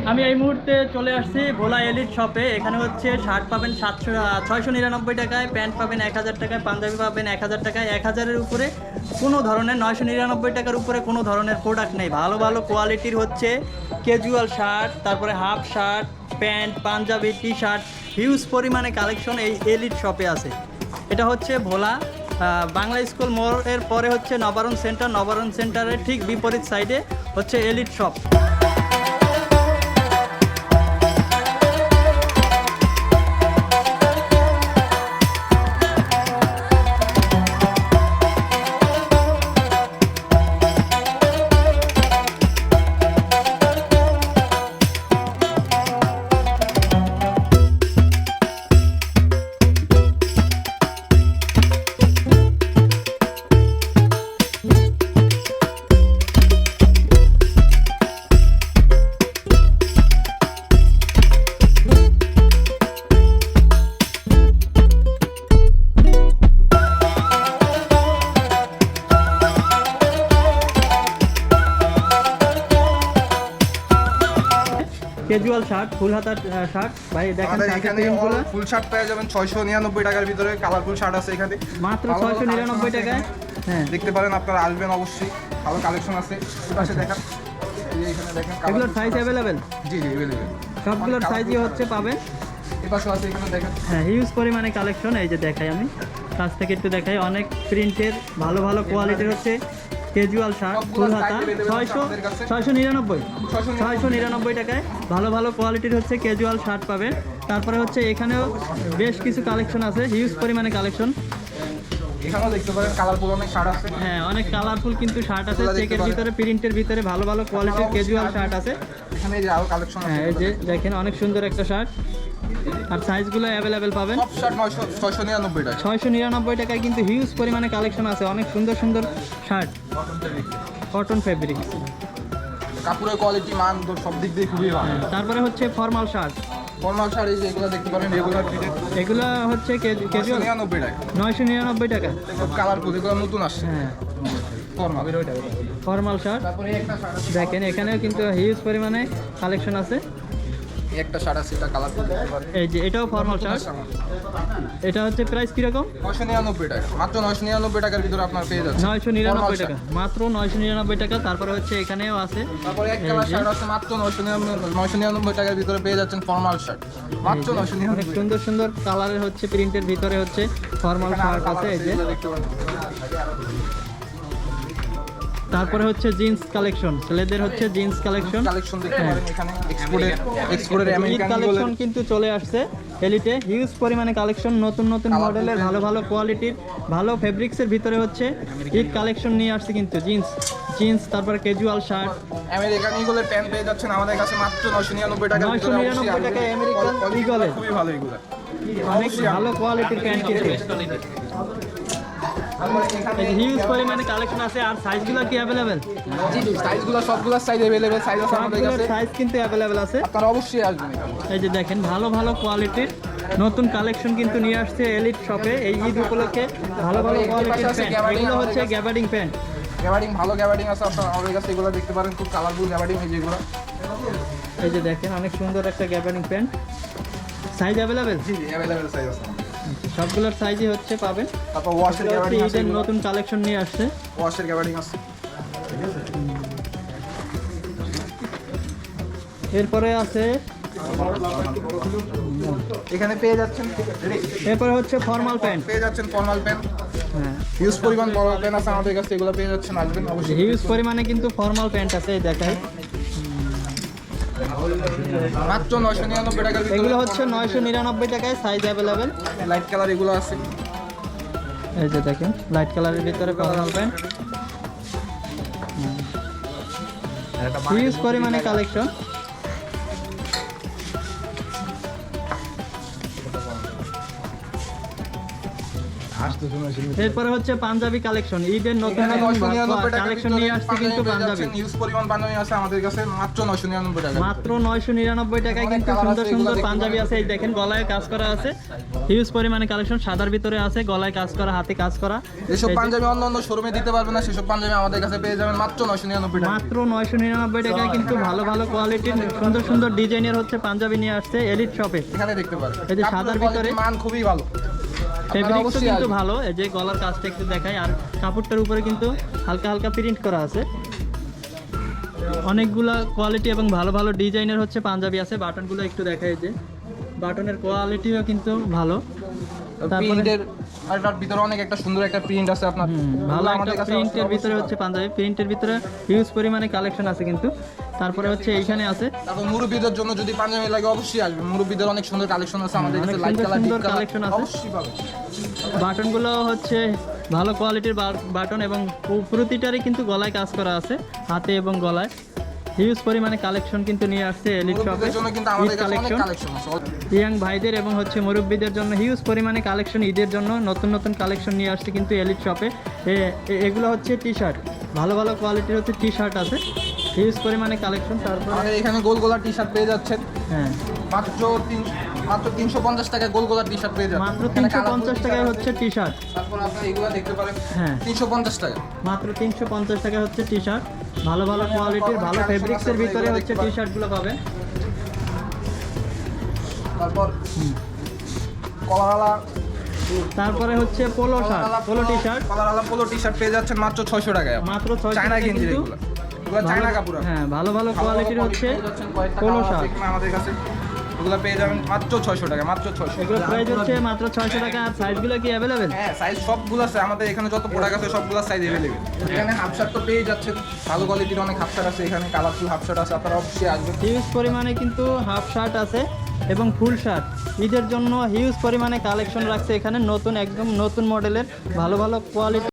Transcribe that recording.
আমি এই মুহূর্তে চলে আসছি ভোলা এলিট শপে। এখানে হচ্ছে শার্ট পাবেন 699 টাকায়, প্যান্ট পাবেন 1000 টাকায়, পাঞ্জাবি পাবেন 1000 টাকায়। 1000-এর উপরে কোনো ধরনের, 999 টাকার উপরে কোনো ধরনের প্রোডাক্ট নেই। ভালো ভালো কোয়ালিটির হচ্ছে ক্যাজুয়াল শার্ট, তারপরে half shirt, pant, panjabi, T shirt, huge পরিমাণে কালেকশন এই এলিট শপে আছে। এটা হচ্ছে ভোলা বাংলা স্কুল মোড়ের পরে হচ্ছে নবারণ সেন্টার। নবারণ সেন্টারের ঠিক বিপরীত সাইডে হচ্ছে এলিট শপ। ক্যাজুয়াল শার্ট, ফুল হাতার শার্ট। ভাই দেখেন আমাদের এখানে ফুল শার্ট পেয়ে যাবেন 699 টাকার ভিতরে। কালারফুল শার্ট আছে এখানে মাত্র 699 টাকায়। হ্যাঁ, দেখতে পারেন, আপনারা আসবেন অবশ্যই। ভালো কালেকশন আছে। পাশে দেখেন, এই যে এখানে দেখেন এগুলোর সাইজ অ্যাভেলেবেল। জি জি अवेलेबल সবগুলোর সাইজই হচ্ছে পাবেন। এই পাশে আছে, এখানে দেখেন। হ্যাঁ, হিউজ পরিমাণে কালেকশন। এই যে দেখাই, আমি কাছ থেকে একটু দেখাই। অনেক প্রিন্টের ভালো ভালো কোয়ালিটির হচ্ছে ক্যাজুয়াল শার্ট, ফুল হাতা 699 টাকায় ভালো ভালো কোয়ালিটির হচ্ছে ক্যাজুয়াল শার্ট পাবেন। তারপরে হচ্ছে এখানেও বেশ কিছু কালেকশন আছে, হিউজ পরিমাণে কালেকশন। এখানেও দেখতে পারেন কালারফুল অনেক শার্ট আছে। হ্যাঁ, অনেক কালারফুল কিন্তু শার্ট আছে, চেকের ভিতরে, প্রিন্টের ভিতরে ভালো ভালো কোয়ালিটির ক্যাজুয়াল শার্ট আছে। এখানে এই যে আরো কালেকশন আছে। হ্যাঁ, এই যে দেখেন, অনেক সুন্দর একটা শার্ট। আর সাইজগুলো অ্যাভেলেবেল পাবেন। সব শার্ট 699 টাকা। 699 টাকায় কিন্তু হিউজ পরিমাণে কালেকশন আছে, অনেক সুন্দর সুন্দর শার্ট, কটন ফেব্রিক। কাপড়ের কোয়ালিটি, মান তো সব দিক দিয়ে খুবই ভালো। তারপরে হচ্ছে ফর্মাল শার্ট। ফর্মাল শাড়ি যেগুলো দেখতে পারেন রেগুলার ফিটেড, এগুলো হচ্ছে ক্যাজুয়াল 999 টাকা। 999 টাকা। খুব কালারফুল, এগুলো নতুন আসছে। হ্যাঁ, ফর্মাল ফর্মাল শার্ট। তারপরে একটা শার্ট আছে, দেখেন এখানেও কিন্তু হিউজ পরিমাণে কালেকশন আছে। এই একটা শার্ট আছে, এটা কালারফুল দেখতে পারেন। এই যে এটাও ফর্মাল শার্ট। এটা হচ্ছে প্রাইস কিরকম? 999 টাকা। মাত্র 999 টাকার ভিতরে আপনার পেয়ে যাচ্ছে 999 টাকা, মাত্র 999 টাকা। তারপরে হচ্ছে এখানেও আছে। তারপরে এক কালার শার্ট আছে, মাত্র 999 টাকার ভিতরে পেয়ে যাচ্ছেন ফর্মাল শার্ট। মাত্র অনেক 999। সুন্দর সুন্দর কালারের হচ্ছে, প্রিন্টের ভিতরে হচ্ছে ফর্মাল শার্ট আছে। এই যে তারপরে হচ্ছে জিন্স কালেকশন, ছেলেদের হচ্ছে জিন্স কালেকশন। কালেকশন দেখতে পারেন এখানে। এক্সপোর্টের আমেরিকান কালেকশন কিন্তু চলে আসছে এলিটে, হিউজ পরিমাণে কালেকশন, নতুন নতুন মডেলের ভালো ভালো কোয়ালিটির ভালো ফেব্রিক্সের ভিতরে হচ্ছে ঈদ কালেকশন নিয়ে আসছে কিন্তু। জিন্স তারপরে ক্যাজুয়াল শার্ট, আমেরিকান ইগলের প্যান্ট পেয়ে যাচ্ছেন আমাদের কাছে মাত্র 999 টাকা। 999 টাকায় আমেরিকান ইগলের খুবই ভালো এগুলো। অনেক ভালো কোয়ালিটির প্যান্ট কিন্তু। হিউজ পরিমাণে কালেকশন আছে। আর সাইজগুলো কি অ্যাভেলেবেল? জি জি, সাইজগুলো সবগুলো সাইজ अवेलेबल, সাইজ আছে আমাদের কাছে। সাইজ কিন্তু অ্যাভেলেবেল আছে, আপনারা অবশ্যই আসবেন। এই যে দেখেন, ভালো ভালো কোয়ালিটির নতুন কালেকশন কিন্তু নিয়ে আসছে এলিট শপে এই ঈদ উপলক্ষে। ভালো ভালো কোয়ালিটির প্যান্ট, এগুলো হচ্ছে গ্যাবার্ডিং প্যান্ট। গ্যাবার্ডিং, ভালো গ্যাবার্ডিং আছে আপনারা আমাদের কাছে। এগুলো দেখতে পারেন, খুব কালারফুল গ্যাবার্ডিং এই যেগুলো। এই যে দেখেন, অনেক সুন্দর একটা গ্যাবার্ডিং প্যান্ট। Size available? জি জি, अवेलेबल সাইজ আছে। সবগুলোর সাইজই হচ্ছে পাবেন। তারপর ওয়াশের গ্যাবার্ডিং আছে, ঈদের নতুন কালেকশন নিয়ে আসছে। ওয়াশের গ্যাবার্ডিং আছে। এরপরে আছে, এখানে পেয়ে যাচ্ছেন, এরপরে হচ্ছে ফর্মাল প্যান্ট। পেয়ে যাচ্ছেন ফর্মাল প্যান্ট। হ্যাঁ, হিউজ পরিমাণ বড় প্যান্ট আছে আমাদের কাছে, এগুলো পেয়ে যাচ্ছেন, আসবেন অবশ্যই। হিউজ পরিমাণে কিন্তু ফর্মাল প্যান্ট আছে, এই দেখাই। মাত্র 999 টাকার ভিতরে। এগুলো হচ্ছে 999 টাকায়, সাইজ অ্যাভেলেবেল। লাইট কালার এগুলো আছে। এই যে দেখেন, লাইট কালারের ভিতরে ফর্মাল প্যান্ট, হিউজ পরিমাণে কালেকশন। এরপরে হচ্ছে পাঞ্জাবি কালেকশন, ঈদের নতুন এখানে 999 টাকা কালেকশন নিয়ে আসছে কিন্তু পাঞ্জাবি ইউজ পরিমাণ পাঞ্জাবি আছে আমাদের কাছে মাত্র 999 টাকা। মাত্র 999 টাকায় কিন্তু সুন্দর সুন্দর পাঞ্জাবি আছে। এই দেখেন গলায় কাজ করা আছে, হিউজ পরিমাণে কালেকশন, সাদার ভিতরে আছে, গলায় কাজ করা, হাতে কাজ করা। এসব পাঞ্জাবি অন্য অন্য শোরুমে দিতে পারবে না, সেসব পাঞ্জাবি আমাদের কাছে পেয়ে যাবেন মাত্র 999 টাকা। মাত্র 999 টাকায় কিন্তু ভালো ভালো কোয়ালিটির সুন্দর সুন্দর ডিজাইনের হচ্ছে পাঞ্জাবি নিয়ে আসছে এলিট শপে। এখানে দেখতে পারবেন এই যে সাদার ভিতরে মান খুবই ভালো, ফেব্রিক্সও অবশ্যই কিন্তু আসবেন। ভালো। এই যে গলার কাজটা একটু দেখাই, আর কাপড়টার উপরে কিন্তু হালকা হালকা প্রিন্ট করা আছে। অনেকগুলা কোয়ালিটি এবং ভালো ভালো ডিজাইনের হচ্ছে পাঞ্জাবি আছে। বাটনগুলো একটু দেখাই, যে বাটনের কোয়ালিটিও কিন্তু ভালো। তারপরে প্রিন্টের আর তার ভিতরে অনেক একটা সুন্দর একটা প্রিন্ট আছে আপনার, ভালো আমাদের একটা কাছে প্রিন্টের ভিতরে হচ্ছে পাঞ্জাবি, প্রিন্টের ভিতরে হিউজ পরিমাণে কালেকশন আছে কিন্তু। তারপরে হচ্ছে এইখানে আছে, তারপর মুরব্বীদের জন্য যদি পাঞ্জাবি লাগে অবশ্যই আসবেন, মুরব্বীদের অনেক সুন্দর কালেকশন আছে আমাদের অনেক কাছে, লাইট সুন্দর কালার ডিপ সুন্দর কালার collection আছে। অবশ্যই পাবেন। বাটনগুলো হচ্ছে ভালো কোয়ালিটির বাটন এবং প্রতিটারই কিন্তু গলায় কাজ করা আছে, হাতে এবং গলায়। হিউজ পরিমাণে কালেকশন কিন্তু নিয়ে আসছে এলিট শপে। মুরব্বীদের জন্য কিন্তু আমাদের কাছে অনেক কালেকশন আছে। ইয়াং ভাইদের এবং হচ্ছে মুরব্বীদের জন্য হিউজ পরিমাণে কালেকশন, ঈদের জন্য নতুন নতুন কালেকশন নিয়ে আসছে কিন্তু এলিট শপে। এগুলো হচ্ছে টি শার্ট, ভালো ভালো কোয়ালিটির হচ্ছে টি শার্ট আছে, হিউজ পরিমাণে কালেকশন। তারপর আমাদের এখানে গোল গলা টি শার্ট পেয়ে যাচ্ছেন হ্যাঁ, মাত্র 350 টাকায় গোল গলা টি শার্ট পেয়ে যাবেন। মাত্র এখানে 350 colourful টাকায় t-shirt হচ্ছে টি শার্ট। তারপর আপনারা এগুলো দেখতে পারেন হ্যাঁ, 350 টাকা। মাত্র 350 টাকা হচ্ছে টি শার্ট, ভালো ভালো কোয়ালিটির ভালো ফেব্রিক্সের ভিতরে হচ্ছে টি শার্টগুলো পাবেন। তারপর কলারালা তারপরে হচ্ছে polo shirt, polo T shirt কলারালা পোলো টি শার্ট পেয়ে যাচ্ছেন মাত্র 600 টাকায়। মাত্র 600 চায়না টাকা গেঞ্জি কিন্তু। এগুলো, এগুলো চায়না কাপড়। হ্যাঁ, ভালো ভালো কোয়ালিটির হচ্ছে পোলো শার্ট। আমাদের কাছে এগুলো পেয়ে যাবেন মাত্র 600 টাকা, মাত্র 600। এগুলো প্রাইস হচ্ছে মাত্র 600 টাকা। আর সাইজগুলো কি অ্যাভেলেবেল? হ্যাঁ, সাইজ সবগুলো আছে আমাদের এখানে, যত প্রোডাক্ট আছে সবগুলো সাইজ अवेलेबल। এখানে হাফ শার্ট তো পেয়ে যাচ্ছেন, ভালো কোয়ালিটির অনেক হাফ শার্ট আছে এখানে, কালারফুল হাফ শার্ট আছে, আপনারা অবশ্যই আসবেন। হিউজ পরিমাণে কিন্তু হাফ শার্ট আছে এবং ফুল শার্ট। ঈদের জন্য হিউজ পরিমাণে কালেকশন রাখছে এখানে, নতুন একদম নতুন মডেলের ভালো ভালো কোয়ালিটি।